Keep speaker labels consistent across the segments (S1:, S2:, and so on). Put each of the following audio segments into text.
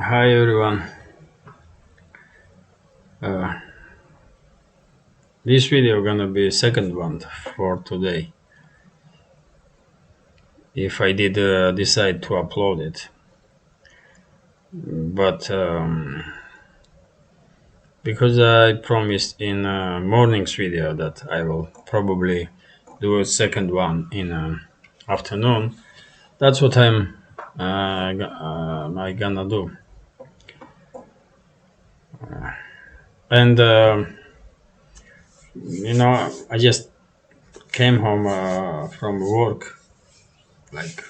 S1: Hi everyone. Uh, this video gonna be second one for today. If I did decide to upload it, but because I promised in morning's video that I will probably do a second one in afternoon, that's what I gonna do. And I just came home from work like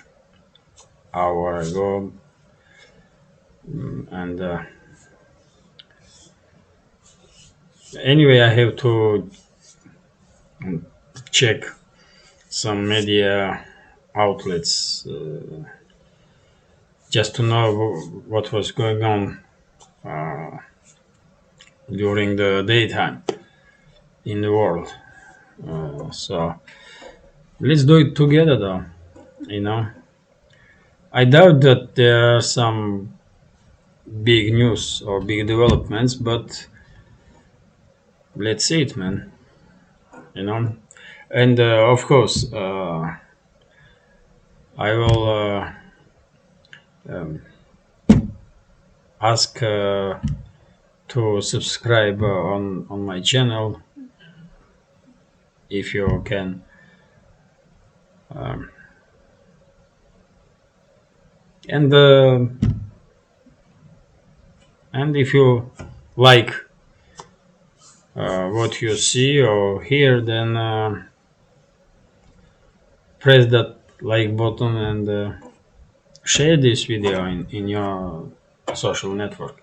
S1: hour ago, and anyway, I have to check some media outlets just to know what was going on uh, during the daytime in the world. So let's do it together, though. You know, I doubt that there are some big news or big developments, but let's see it, man. You know, and of course, I will um, ask to subscribe on my channel if you can. Um, and and if you like what you see or hear, then press that like button and share this video in your social network.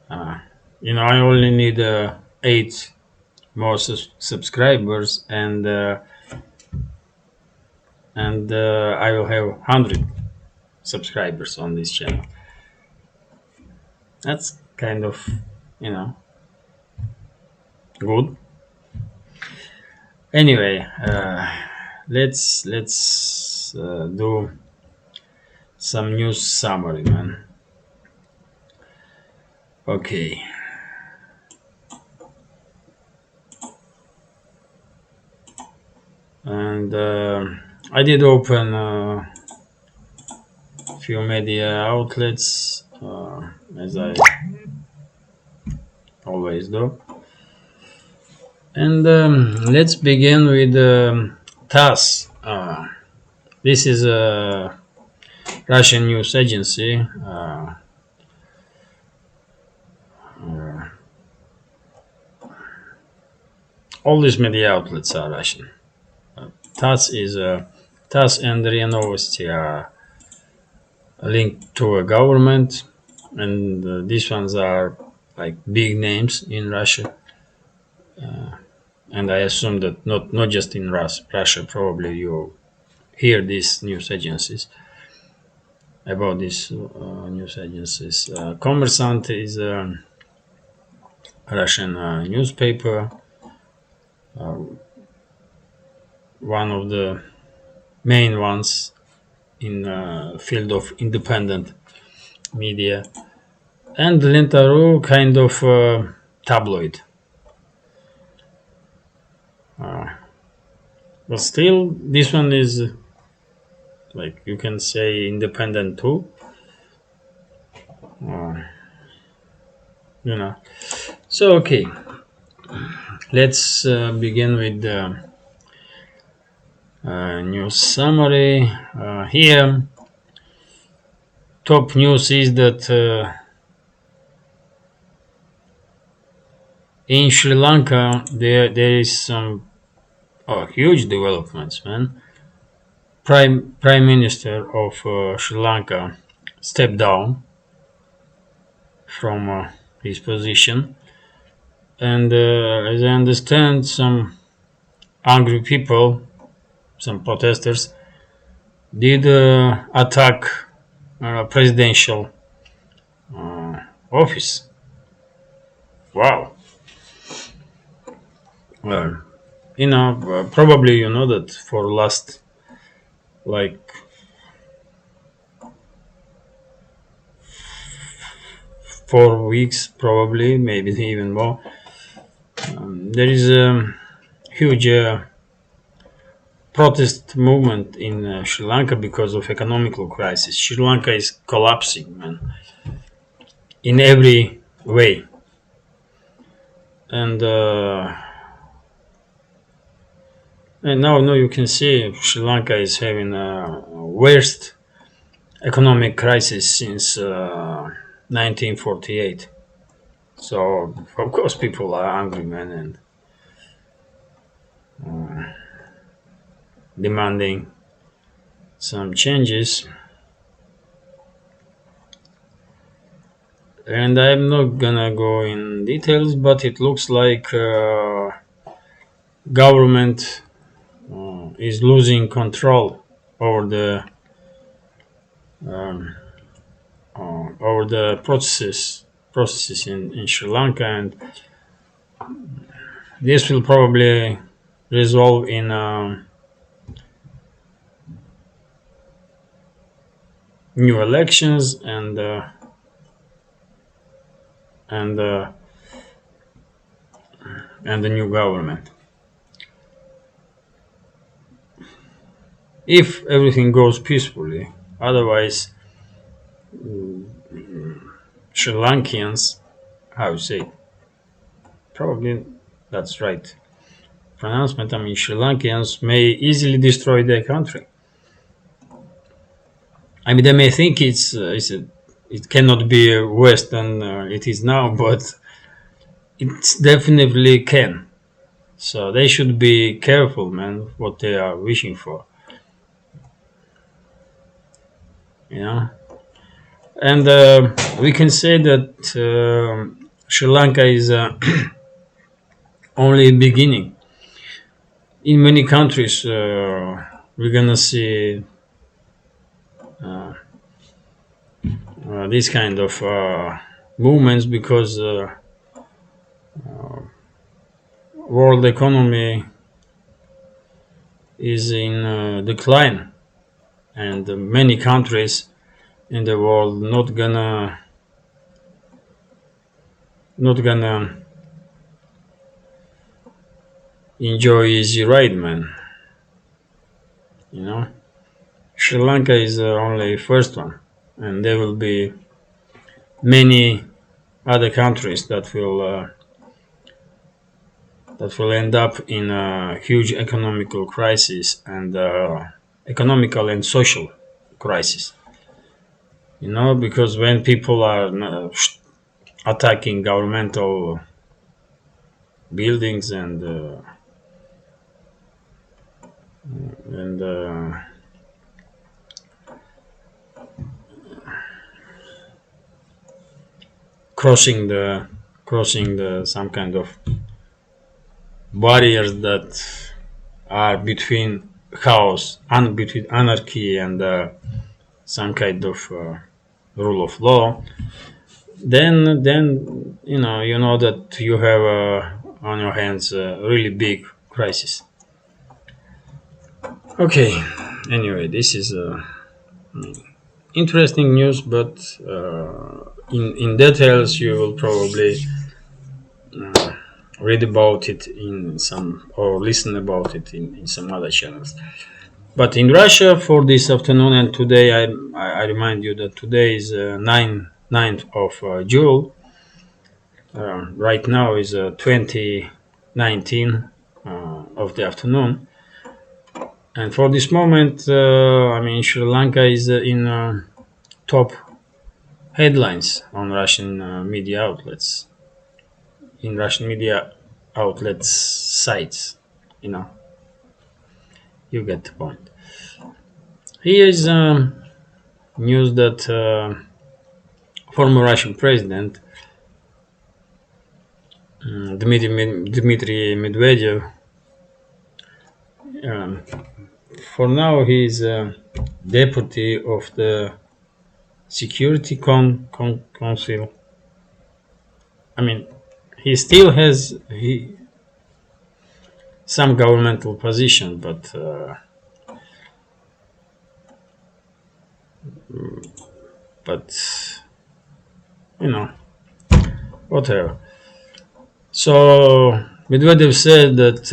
S1: uh, I only need 8 more subscribers, and I will have 100 subscribers on this channel. That's kind of, you know, good. Anyway, let's do some news summary, man. Okay. And I did open a few media outlets, as I always do. And let's begin with TASS. This is a Russian news agency. All these media outlets are Russian. TASS is TASS and RIA Novosti are linked to a government, and these ones are like big names in Russia. And I assume that not just in Russia, probably you hear these news agencies about these news agencies. Kommersant is a Russian newspaper, uh, one of the main ones in field of independent media, and Lenta.ru, kind of tabloid. But still, this one is like you can say independent too. Uh, So okay, let's begin with the news summary. Here, top news is that in Sri Lanka there is some huge developments, man. Prime Minister of Sri Lanka stepped down from his position, and as I understand, some angry people, some protesters, did attack presidential office. Wow. Well, probably you know that for last like 4 weeks, probably, maybe even more. There is a huge protest movement in Sri Lanka because of economical crisis. Sri Lanka is collapsing, man, in every way, and now you can see Sri Lanka is having a worst economic crisis since 1948. So of course people are angry, man, and demanding some changes. And I'm not gonna go in details, but it looks like government is losing control over um, the processes in Sri Lanka, and this will probably resolve in new elections and uh, and the new government. If everything goes peacefully, otherwise, Sri Lankans, how you say, probably that's right pronouncement. I mean, Sri Lankans may easily destroy their country. I mean, they may think it cannot be worse than it is now, but it definitely can. So they should be careful, man, what they are wishing for. You know, and we can say that Sri Lanka is only beginning. In many countries, we're gonna see this kind of movements because world economy is in decline, and many countries in the world not gonna enjoy easy ride, man. You know, Sri Lanka is only first one, and there will be many other countries that will end up in a huge economical crisis and economical and social crisis. You know, because when people are attacking governmental buildings and crossing the some kind of barriers that are between chaos and between anarchy and some kind of rule of law, then you know that you have on your hands a really big crisis. Okay, anyway, this is interesting news, but in details you will probably read about it in some or listen about it in some other channels. But in Russia for this afternoon and today, I remind you that today is 9th of June. Right now is 2019 of the afternoon. And for this moment, I mean, Sri Lanka is in top headlines on Russian media outlets, in Russian media outlets sites. You know, you get the point. Here is news that former Russian president Dmitry Medvedev, um, for now he is deputy of the Security Council. I mean, he still has some governmental position, but you know, whatever. So Medvedev said that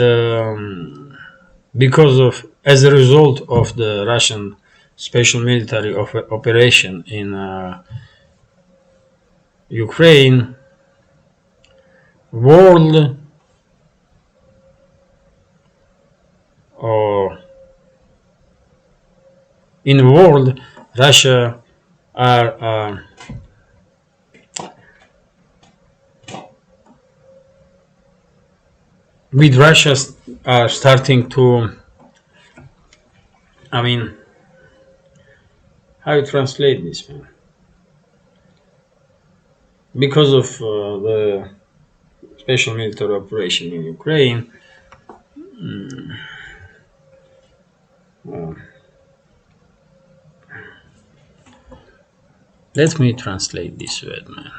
S1: as a result of the Russian special military operation in Ukraine, world or in the world, Russia are with Russia are starting to. I mean, how you translate this, man? Because of the special military operation in Ukraine, uh, let me translate this word, man.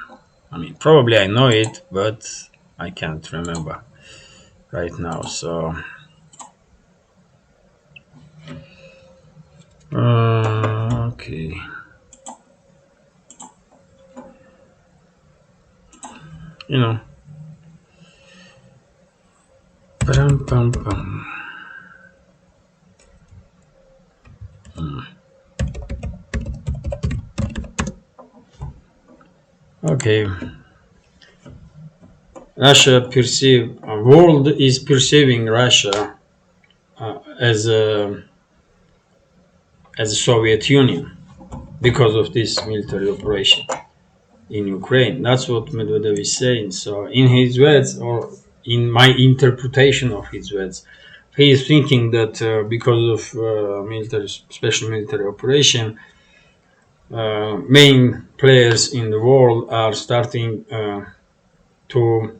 S1: I mean, probably I know it, but I can't remember right now. So, okay. You know, pam, pam, pam. Okay. World is perceiving Russia as a Soviet Union because of this military operation in Ukraine. That's what Medvedev is saying. So, in his words, or in my interpretation of his words, he is thinking that because of special military operation, main players in the world are starting to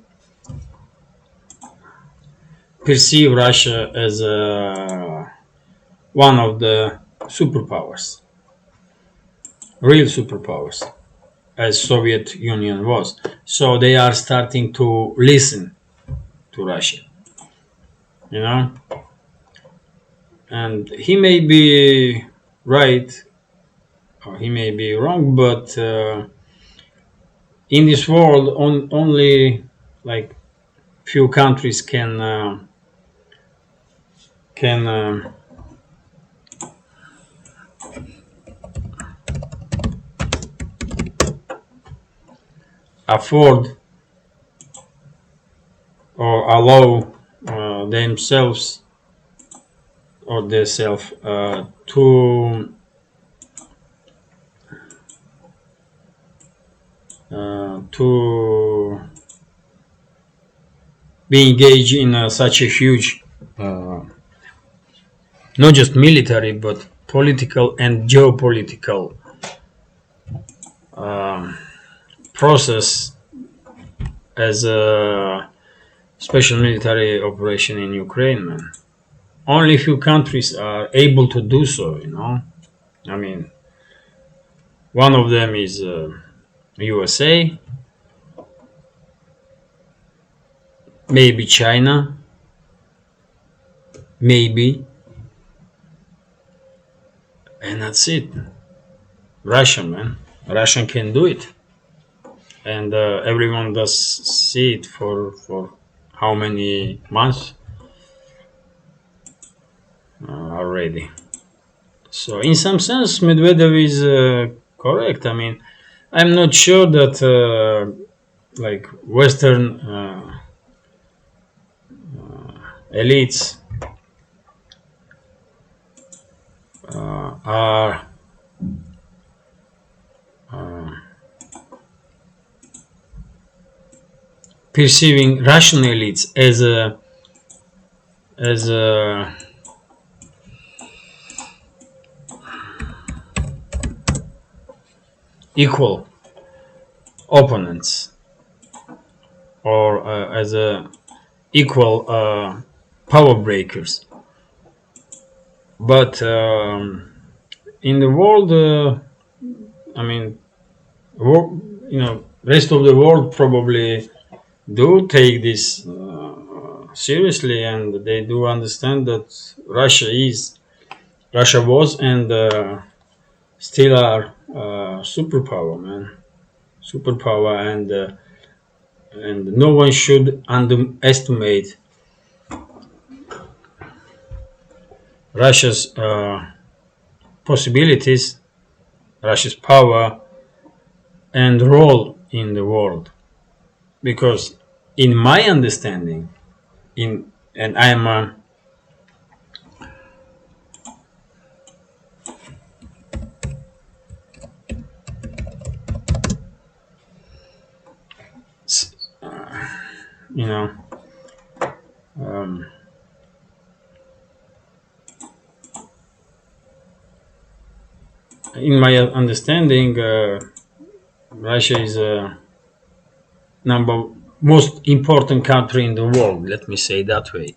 S1: perceive Russia as one of the superpowers, real superpowers, as Soviet Union was. So they are starting to listen to Russia, you know, and he may be right or he may be wrong, but in this world, only like few countries can afford or allow themselves or themselves to be engaged in such a huge, not just military but political and geopolitical process as a special military operation in Ukraine, man. Only few countries are able to do so, you know. I mean, one of them is USA, maybe China, maybe, and that's it. Russia, man. Russian can do it, and everyone does see it for how many months already. So, in some sense, Medvedev is correct. I mean, I'm not sure that like Western elites are perceiving Russian elites as equal opponents or as equal power breakers. But in the world, I mean, rest of the world probably do take this seriously, and they do understand that Russia was and still are superpower, man, superpower, and and no one should underestimate Russia's possibilities, Russia's power and role in the world. Because, in my understanding, in and I am a you know um, in my understanding, Russia is a number most important country in the world. Let me say that way.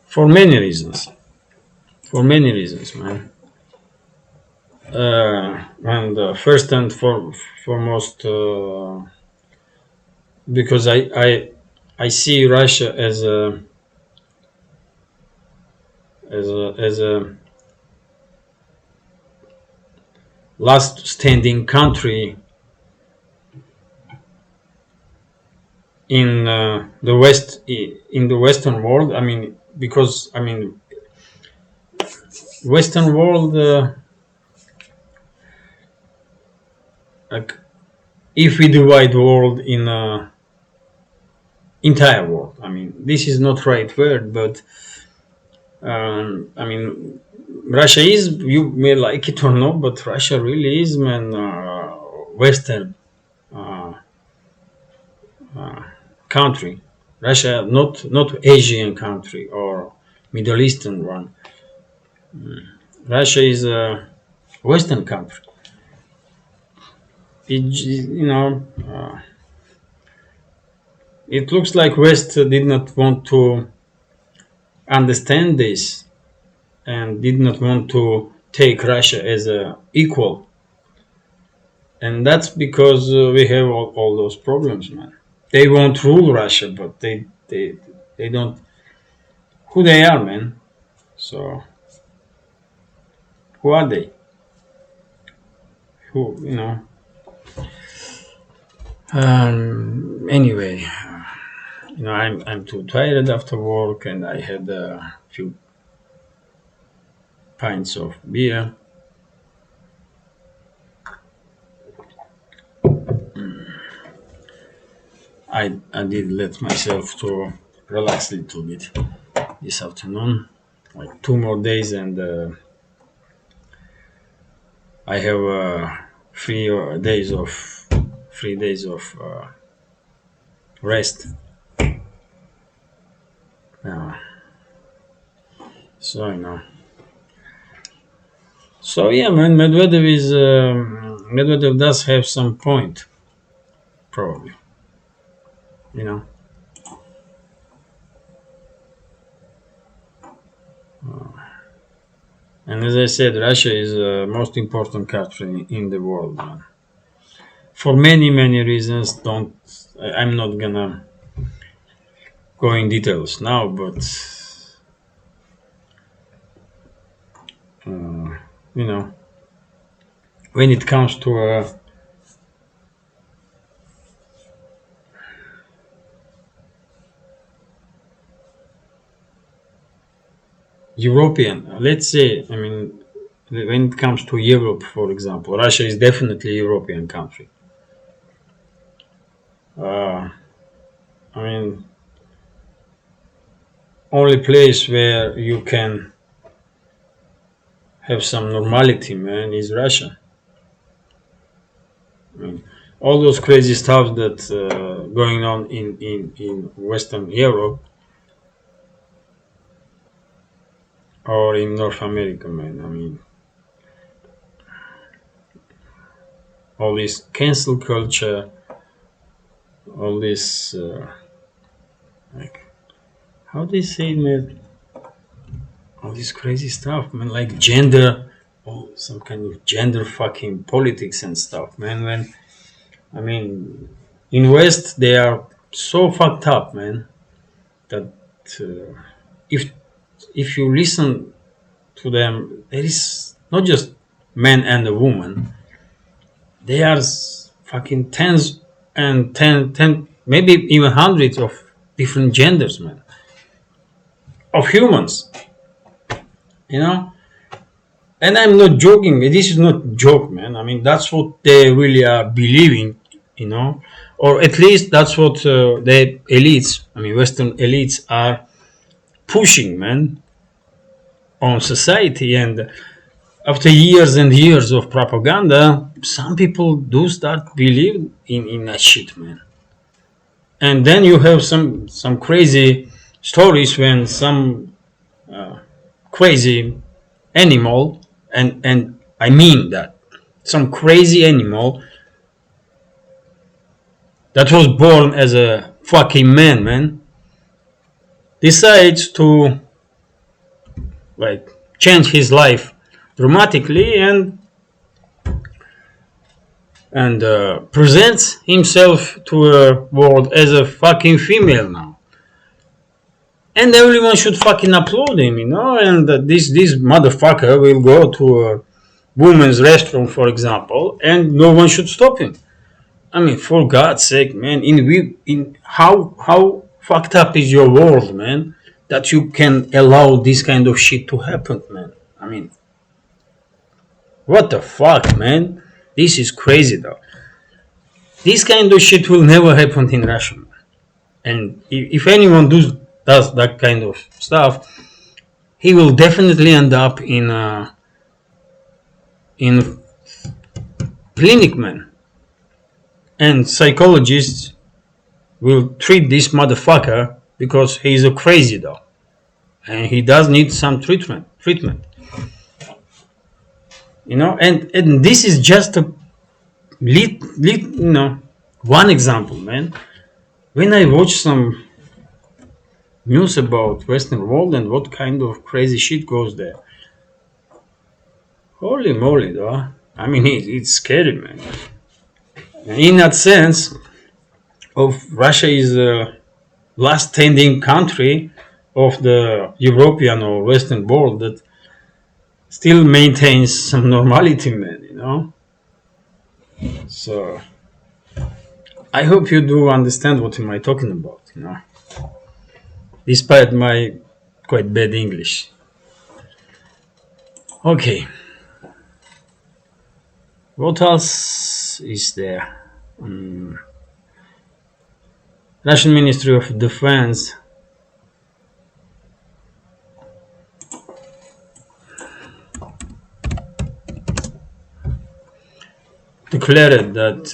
S1: For many reasons. For many reasons, man. And first and foremost, because I see Russia as a last standing country in the West, in the Western world. I mean, because Western world, like, if we divide the world in entire world, I mean, this is not right word, but I mean, Russia is, you may like it or not, but Russia really is, man, Western uh, country. Russia, not Asian country or Middle Eastern one. Russia is a Western country. It looks like West did not want to understand this and did not want to take Russia as a equal, and that's because we have all those problems, man. They won't rule Russia, but they don't who they are, man. So who are they? Who you know? Anyway, I'm too tired after work, and I had a few pints of beer. I did let myself to relax a little bit this afternoon, like 2 more days, and I have 3 days of rest. Uh, so So yeah, man, Medvedev does have some point, probably. You know, and as I said, Russia is the most important country in the world, man. For many reasons. I'm not gonna go in details now, but uh, you know, when it comes to European, let's say, I mean, when it comes to Europe, for example, Russia is definitely a European country. Uh, I mean, only place where you can have some normality, man, is Russia. I mean, all those crazy stuff that going on in Western Europe or in North America, man. I mean, all this cancel culture, all this, like, how they say, man, all this crazy stuff, man, like gender, some kind of gender fucking politics and stuff, man. I mean, in West they are so fucked up, man, that if if you listen to them, there is not just man and a woman. They are fucking tens and ten maybe even hundreds of different genders, man, of humans, you know. And I'm not joking. This is not joke, man. I mean, that's what they really are believing, you know, or at least that's what the elites, I mean, Western elites are pushing, man, on society. And after years and years of propaganda, some people do start believe in that shit, man. And then you have some crazy stories when some crazy animal, and I mean that, some crazy animal that was born as a fucking man, decides to like change his life dramatically and presents himself to a world as a fucking female now. And everyone should fucking applaud him, you know. And this motherfucker will go to a woman's restroom, for example, and no one should stop him. I mean, for God's sake, man, in how fucked up is your world, man, that you can allow this kind of shit to happen, man. I mean, what the fuck, man? This is crazy, though. This kind of shit will never happen in Russia, man. And if anyone does that kind of stuff, he will definitely end up in clinic, man. And psychologists will treat this motherfucker because he's a crazy dog, and he does need some treatment. You know, and this is just a one example, man. When I watch some news about Western world and what kind of crazy shit goes there, holy moly, though. I mean, it's scary, man. In that sense, of Russia is the last standing country of the European or Western world that still maintains some normality, man, you know. So I hope you do understand what am I talking about, you know, despite my quite bad English. Okay, what else is there? Russian Ministry of Defense declared that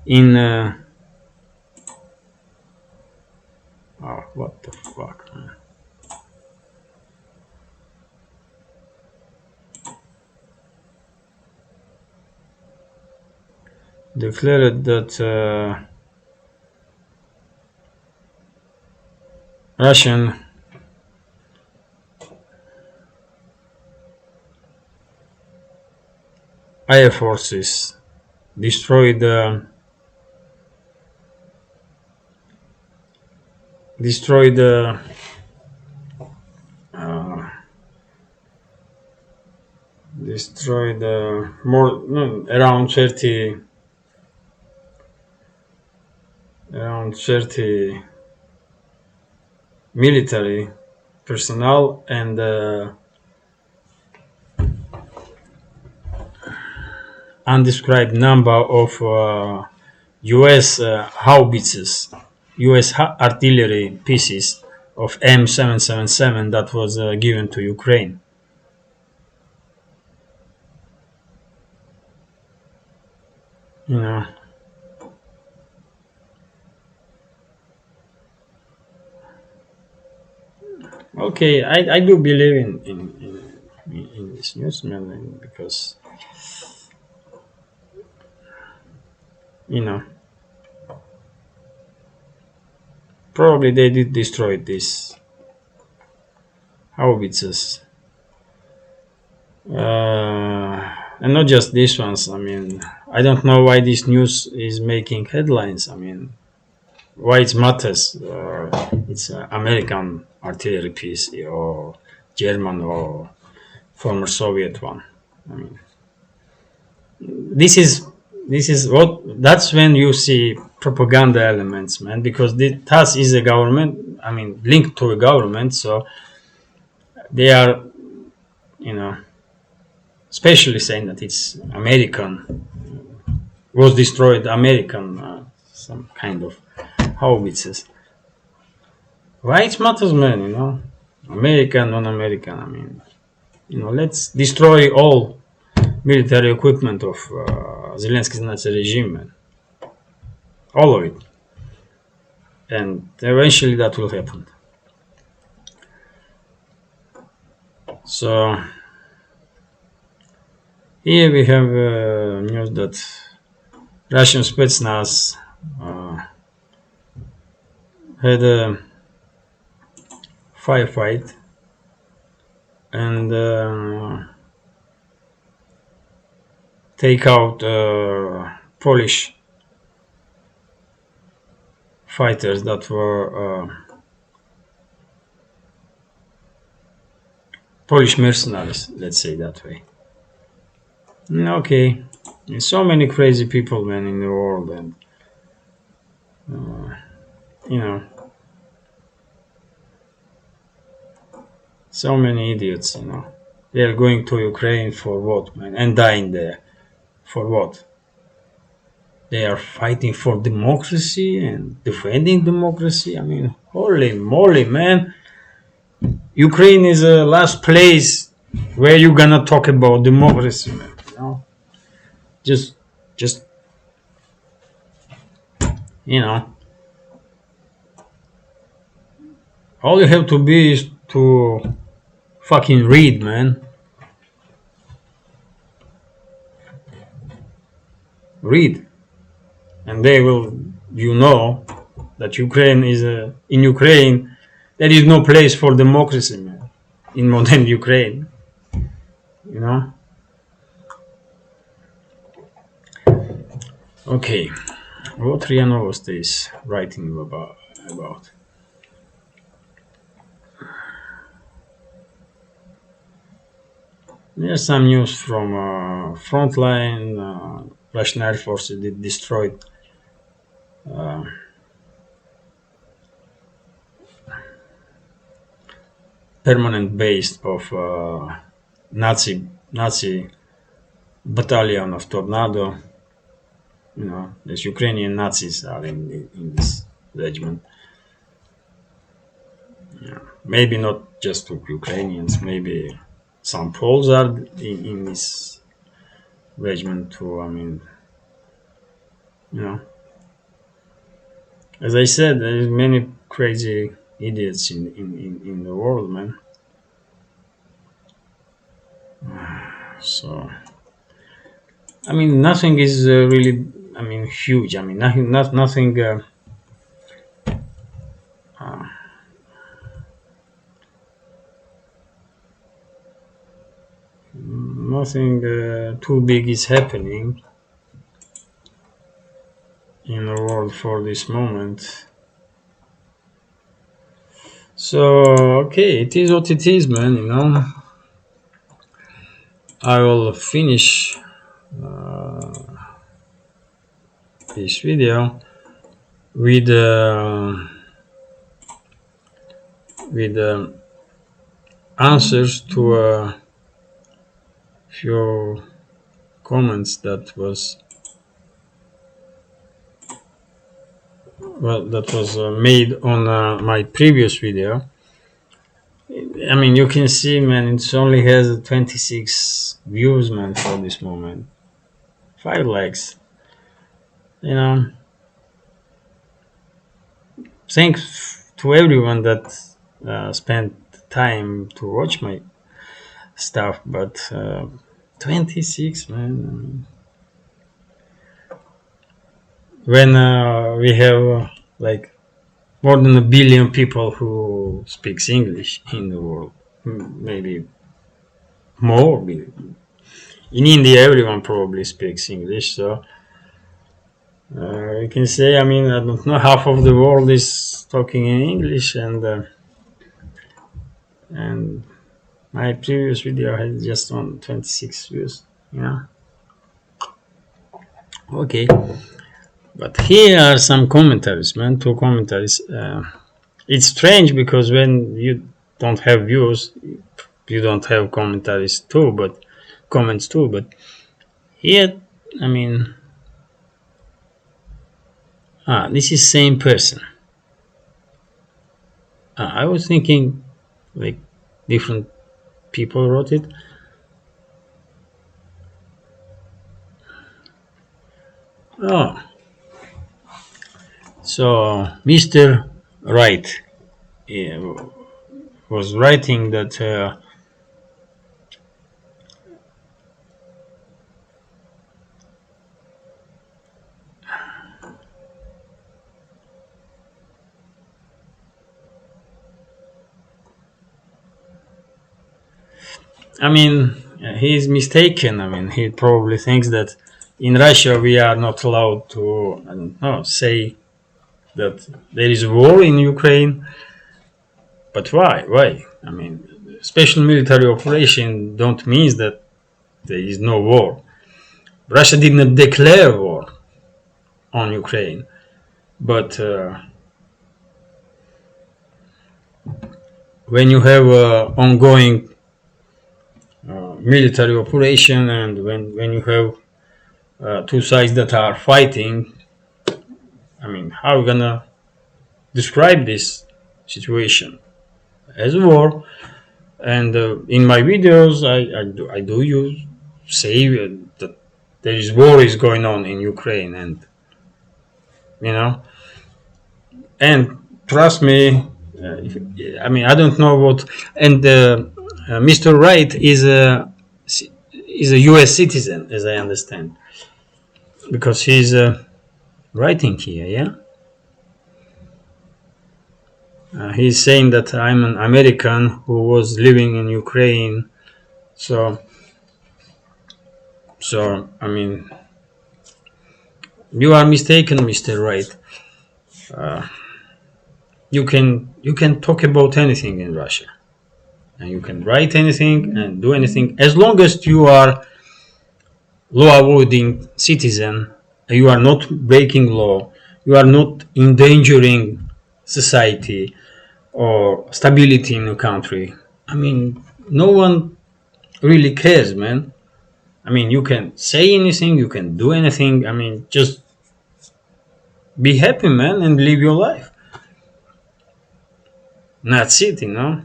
S1: in oh, what the fuck, man. Declared that Russian air forces destroyed more around 30 military personnel and undescribed number of U.S. Howitzers, U.S. artillery pieces of M777 that was given to Ukraine. You know. Okay, I do believe in this news, man, because you know, probably they did destroy these howitzers, and not just these ones. I mean, I don't know why this news is making headlines. I mean, why it matters? It's American artillery piece or German or former Soviet one. I mean, this is this is what that's when you see propaganda elements, man, because the TASS is a government, I mean linked to a government, so they are, you know, especially saying that it's American, was destroyed American, some kind of howitzers. Why it matters, man, you know, American, non-American, I mean, you know, let's destroy all military equipment of Zelensky's Nazi regime, man, all of it, and eventually that will happen. So here we have news that Russian Spetsnaz had a firefight and take out Polish fighters that were Polish mercenaries, let's say that way. Okay, there's so many crazy people, man, in the world, and you know, so many idiots, you know. They are going to Ukraine for what, man, and dying there for what? They are fighting for democracy and defending democracy. I mean, holy moly, man! Ukraine is the last place where you're gonna talk about democracy, man. You know, just, just, you know, all you have to be is to fucking read, man. Read, and they will, you know, that Ukraine is in Ukraine. There is no place for democracy, man, in modern Ukraine. You know. Okay, what RIA Novosti is writing about. There's some news from Frontline. Russian Air Force did destroyed permanent base of Nazi battalion of Tornado. You know, these Ukrainian Nazis are in this regiment. Yeah. Maybe not just Ukrainians. Maybe some Poles are in this regiment too. I mean, you know, as I said, there is many crazy idiots in the world, man. So, I mean, nothing is really, I mean, huge. I mean, nothing. Nothing too big is happening in the world for this moment. So, okay, it is what it is, man, you know. I will finish this video with answers to a few comments that was made on my previous video. I mean, you can see, man, it only has 26 views, man, for this moment. 5 likes. You know, thanks to everyone that spent time to watch my stuff, but 26, man. I mean, when we have like more than a billion people who speaks English in the world, maybe more. In India, everyone probably speaks English, so you can say, I mean, I don't know, half of the world is talking in English, and my previous video had just on 26 views, you know. Okay, but here are some commentaries, man. Two commentaries. It's strange because when you don't have views, you don't have commentaries too, but comments too. But here, I mean, this is same person. I was thinking like different people wrote it. Oh, so Mr. Wright uh, was writing that. I mean, he's mistaken. I mean, he probably thinks that in Russia we are not allowed to, I don't know, say that there is a war in Ukraine. But why? Why? I mean, special military operation don't mean that there is no war. Russia did not declare war on Ukraine, but when you have ongoing military operation and when you have two sides that are fighting, I mean, how are you gonna describe this situation as a war? And in my videos, I do use say that there is war is going on in Ukraine, and you know, and trust me, I mean, I don't know what, and Mr. Wright is a U.S. citizen, as I understand, because he's writing here, yeah. He's saying that I'm an American who was living in Ukraine. So, I mean, you are mistaken, Mr. Wright. You can talk about anything in Russia, and you can write anything and do anything as long as you are law-avoiding citizen. You are not breaking law. You are not endangering society or stability in a country. I mean, no one really cares, man. I mean, you can say anything, you can do anything. I mean, just be happy, man, and live your life. That's it, you know.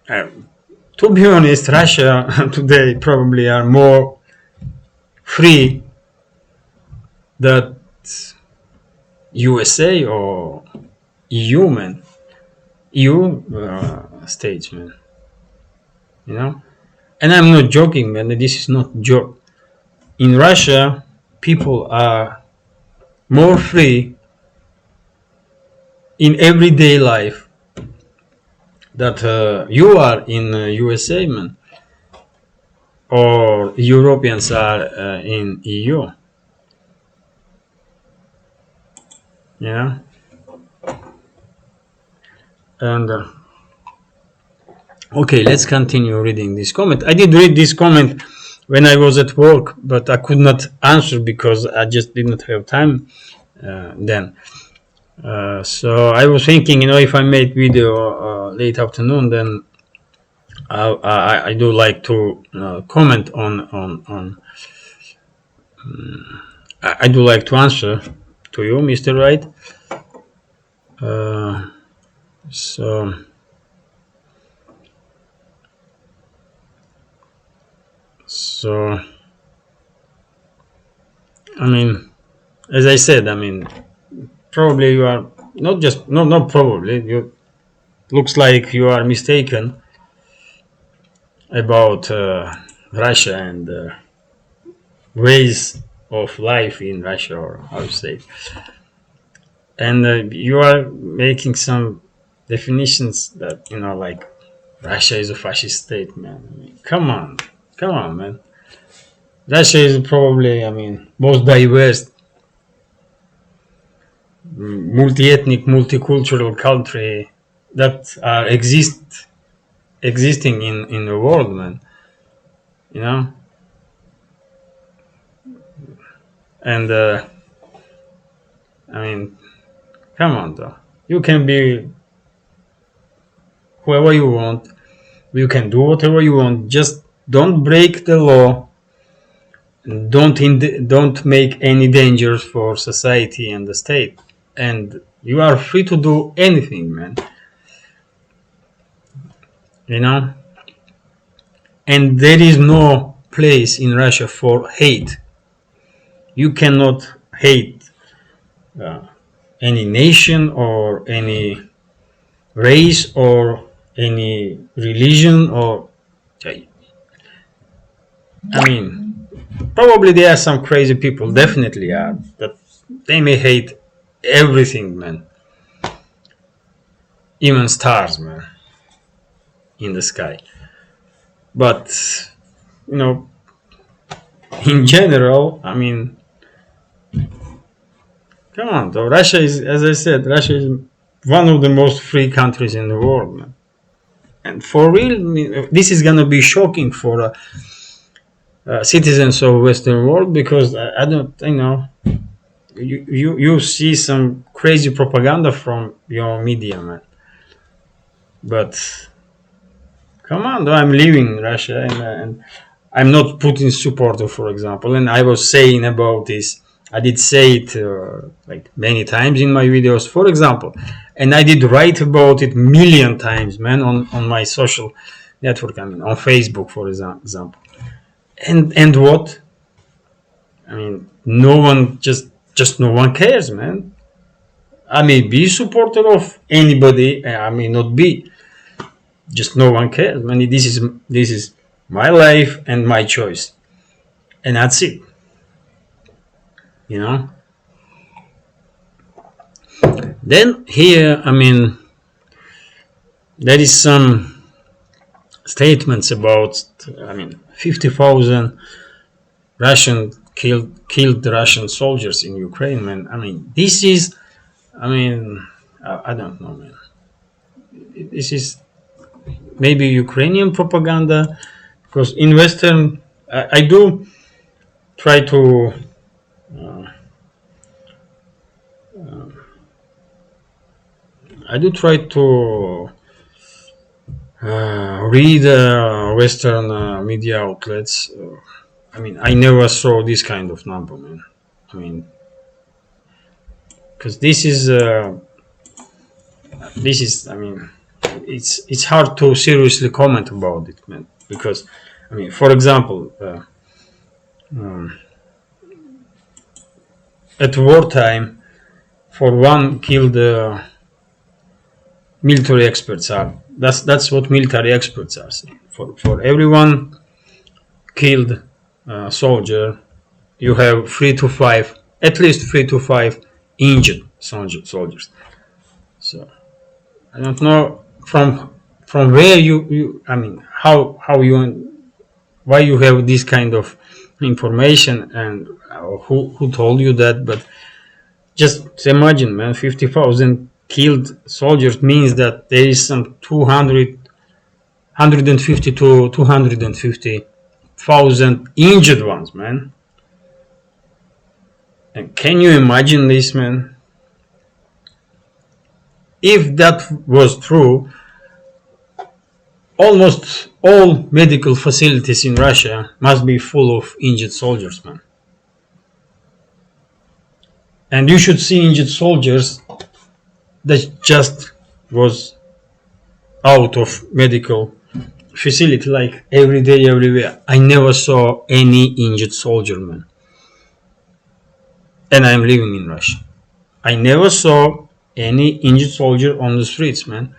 S1: Uh, to be honest, Russia today probably are more free than USA or EU, man. EU states, man. You know, and I'm not joking, man. This is not joke. In Russia, people are more free in everyday life that you are in USA, man, or Europeans are in EU. Yeah, and okay, let's continue reading this comment. I did read this comment when I was at work, but I could not answer because I just did not have time then. So I was thinking, you know, if I made video late afternoon, then I do like to comment on I do like to answer to you, Mr. Wright. Uh, so so I mean, as I said, I mean, probably you are not just not probably you looks like you are mistaken about Russia and ways of life in Russia, or how to say, and you are making some definitions that, you know, like Russia is a fascist state, man. I mean, come on, man. Russia is probably, I mean, most diverse, multi-ethnic, multicultural country that are existing in the world, man. You know, And I mean, come on, though. You can be whoever you want. You can do whatever you want. Just don't break the law. Don't make any dangers for society and the state. And you are free to do anything, man. You know. And there is no place in Russia for hate. You cannot hate any nation or any race or any religion or I mean, probably there are some crazy people, definitely are, that they may hate everything, man. Even stars, man, in the sky. But, you know, in general, I mean, come on, though. Russia is, as I said, Russia is one of the most free countries in the world, man. And for real, this is gonna be shocking for citizens of Western world, because I don't, you see some crazy propaganda from your media, man. But come on, though, I'm leaving Russia, and I'm not Putin's supporter, for example. And I was saying about this. I did say it like many times in my videos, for example, and I did write about it million times, man, on my social network. I mean, on Facebook, for example. And what? I mean, no one just no one cares, man. I may be a supporter of anybody, I may not be. Just no one cares, man. This is my life and my choice, and that's it. You know. Then here, I mean, there is some statements about, I mean, 50,000 Russian killed Russian soldiers in Ukraine, man. I mean, this is, I mean, I don't know, man. This is maybe Ukrainian propaganda, because in Western, I do try to read Western media outlets. I mean, I never saw this kind of number, man. I mean, because this is, I mean, it's hard to seriously comment about it, man. Because, I mean, for example, at wartime, for one killed, military experts are. That's what military experts are saying. For everyone killed soldier, you have 3 to 5, at least 3 to 5 injured soldiers. So I don't know from where you I mean, how you, why you have this kind of information, and who told you that. But just imagine, man, 50,000 killed soldiers means that there is some 150 to 250,000 injured ones, man. And can you imagine this, man? If that was true, almost all medical facilities in Russia must be full of injured soldiers, man. And you should see injured soldiers that just was out of medical facility, like every day, everywhere. I never saw any injured soldier, man. And I'm living in Russia. I never saw any injured soldier on the streets, man.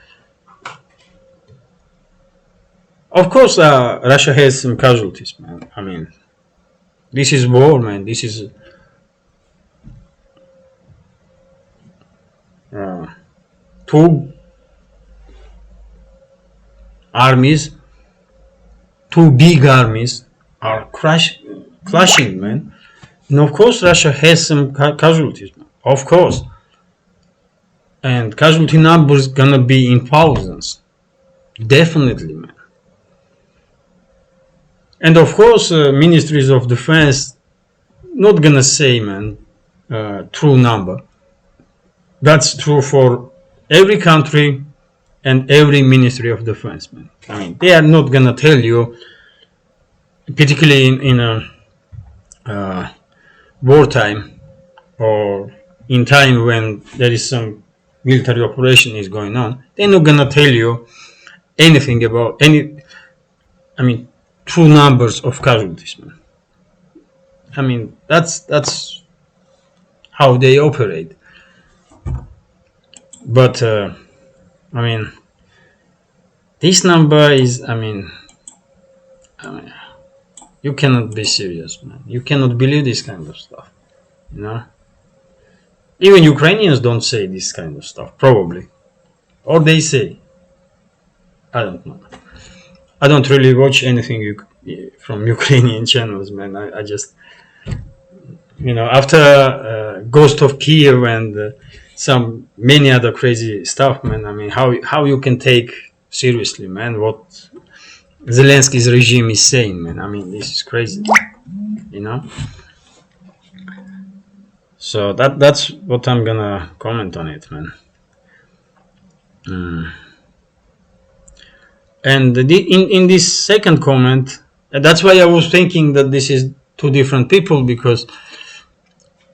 S1: Of course, Russia has some casualties, man. I mean, this is war, man. This is two armies, two big armies are clashing, man. And of course, Russia has some casualties, man. Of course. And casualty numbers gonna be in thousands. Definitely, man. And of course, ministries of defense, not gonna say, man, true number. That's true for every country and every Ministry of Defense, man. I mean, they are not gonna tell you, particularly in a wartime or in time when there is some military operation is going on. They're not gonna tell you anything about true numbers of casualties, man. I mean, that's how they operate. But I mean, this number is, I mean, you cannot be serious, man. You cannot believe this kind of stuff, you know. Even Ukrainians don't say this kind of stuff, probably, or they say. I don't know. I don't really watch anything from Ukrainian channels, man. I just, after Ghost of Kiev and some many other crazy stuff, man. I mean, how you can take seriously, man, what Zelensky's regime is saying, man. I mean, this is crazy, you know. So that's what I'm gonna comment on it, man. And in this second comment, that's why I was thinking that this is two different people, because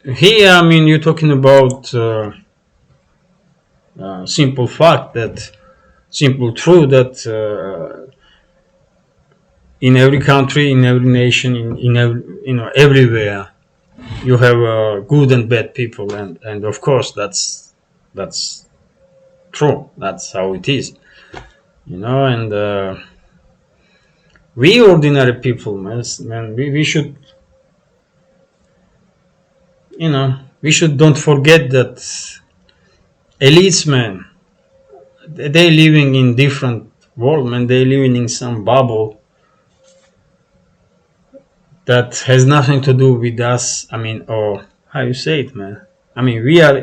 S1: here, I mean, you're talking about simple fact, that simple truth that in every country, in every nation, in every, everywhere, you have good and bad people, and of course that's true. That's how it is, and we ordinary people, man, we should, we should don't forget that elites, man, they living in different world, man. They living in some bubble that has nothing to do with us. I mean, or how you say it, man. I mean, we are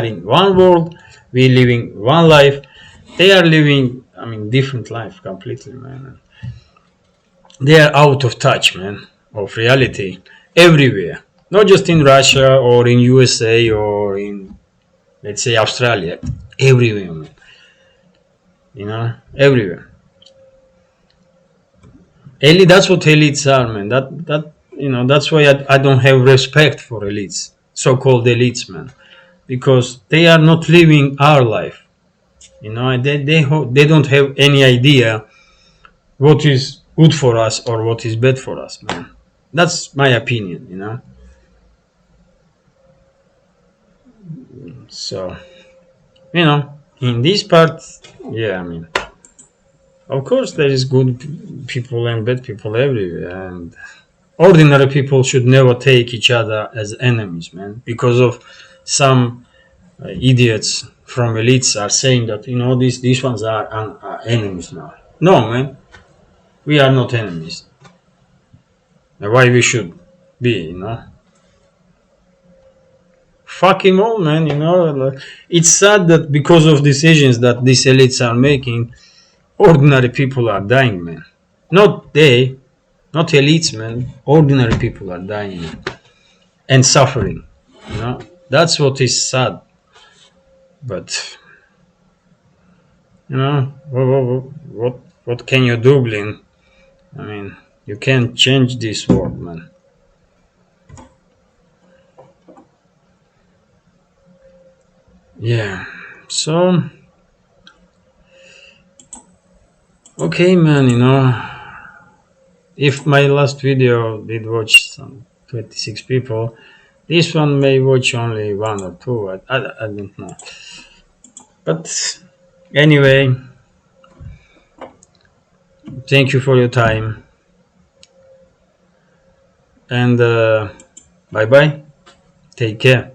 S1: in one world. We living one life. They are living, I mean, different life completely, man. They are out of touch, man, of reality everywhere. Not just in Russia or in USA or in, let's say, Australia. Everywhere, man. Everywhere. That's what elites are, man. That's why I don't have respect for elites, so-called elites, man, because they are not living our life. They don't have any idea what is good for us or what is bad for us, man. That's my opinion, So, in this part, yeah, I mean, of course there is good people and bad people everywhere, and ordinary people should never take each other as enemies, man, because of some idiots from elites are saying that, these ones are enemies now. No, man, we are not enemies. Why we should be, Fuck him all, man, It's sad that because of decisions that these elites are making, ordinary people are dying, man. Not they, not elites, man. Ordinary people are dying, man, and suffering. That's what is sad. But what can you do, Blin? I mean, you can't change this world, man. Yeah. So, okay, man. If my last video did watch some 26 people, this one may watch only 1 or 2. I don't know. But anyway, thank you for your time. And bye-bye. Take care.